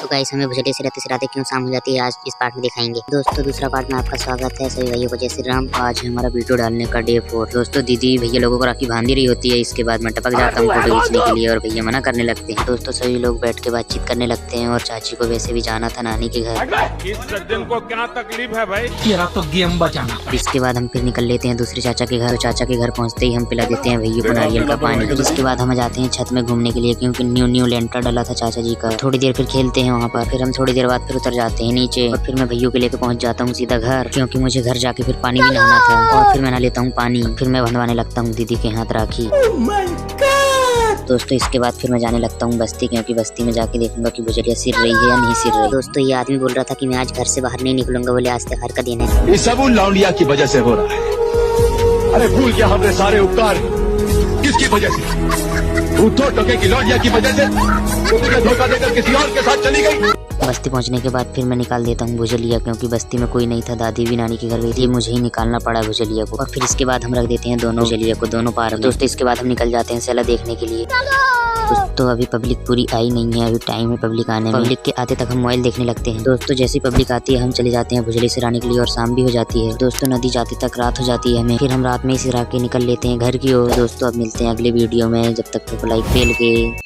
तो गाइस हमें भुजलिया से रहते सिराते क्यों शाम हो जाती है आज इस पार्ट में दिखाएंगे। दोस्तों दूसरा पार्ट में आपका स्वागत है सभी भाइयों को जय श्री राम। आज है हमारा वीडियो डालने का डे 4। दोस्तों दीदी भैया लोगों को राखी बांधी रही होती है, इसके बाद मैं टपक जाता हूँ फोटो खींचने के लिए और भैया मना करने लगते हैं। दोस्तों सभी लोग बैठ के बातचीत करने लगते हैं और चाची को वैसे भी जाना था नानी के घर। इस सज्जन को क्या तकलीफ है भाई? तेरा तो गेम बचाना। इसके बाद हम फिर निकल लेते हैं दूसरे चाचा के घर। चाचा के घर पहुंचते ही हम पिला देते हैं भैया को नारियल का पानी। फिर इसके बाद हम जाते हैं छत में घूमने के लिए क्योंकि न्यू लेंटर डाला था चाचा जी का। थोड़ी देर फिर खेलते हैं वहाँ पर। फिर हम थोड़ी देर बाद फिर उतर जाते हैं नीचे और फिर मैं भैया के लेकर पहुँच जाता हूँ सीधा घर क्योंकि मुझे घर जाके फिर पानी भी नहाना था। और फिर मैं नहा लेता हूँ पानी। फिर मैं बंधवाने लगता हूँ दीदी के हाथ राखी। दोस्तों इसके बाद फिर मैं जाने लगता हूँ बस्ती क्योंकि बस्ती में जाके देखूंगा कि भुजलिया सिर रही है या नहीं सिर रही। दोस्तों ये आदमी बोल रहा था कि मैं आज घर से बाहर नहीं निकलूंगा, बोले आज त्योहार का दिन है। ये सब उन लौंडिया की वजह से हो रहा है। अरे भूल गया हमने सारे उपकार किसकी वजह से? उठो टोके की लौंडिया की वजह से तुझे धोखा देकर किसी और के साथ चली गई। बस्ती पहुंचने के बाद फिर मैं निकाल देता हूँ भुजलिया क्योंकि बस्ती में कोई नहीं था, दादी भी नानी के घर गई थी, मुझे ही निकालना पड़ा भुजलिया को। और फिर इसके बाद हम रख देते हैं दोनों भुजलिया को दोनों पार में। दोस्तों इसके बाद हम निकल जाते हैं सेला देखने के लिए। दोस्तों अभी पब्लिक पूरी आई नहीं है, अभी टाइम है पब्लिक आने में। पब्लिक के आते तक हम मोबाइल देखने लगते हैं। दोस्तों जैसी पब्लिक आती है हम चले जाते हैं भुजलिया सिराने के लिए और शाम भी हो जाती है। दोस्तों नदी जाते तक रात हो जाती है हमें। फिर हम रात में ही सिरा के निकल लेते हैं घर की ओर। दोस्तों अब मिलते हैं अगले वीडियो में, जब तक तो लाइक फेल के।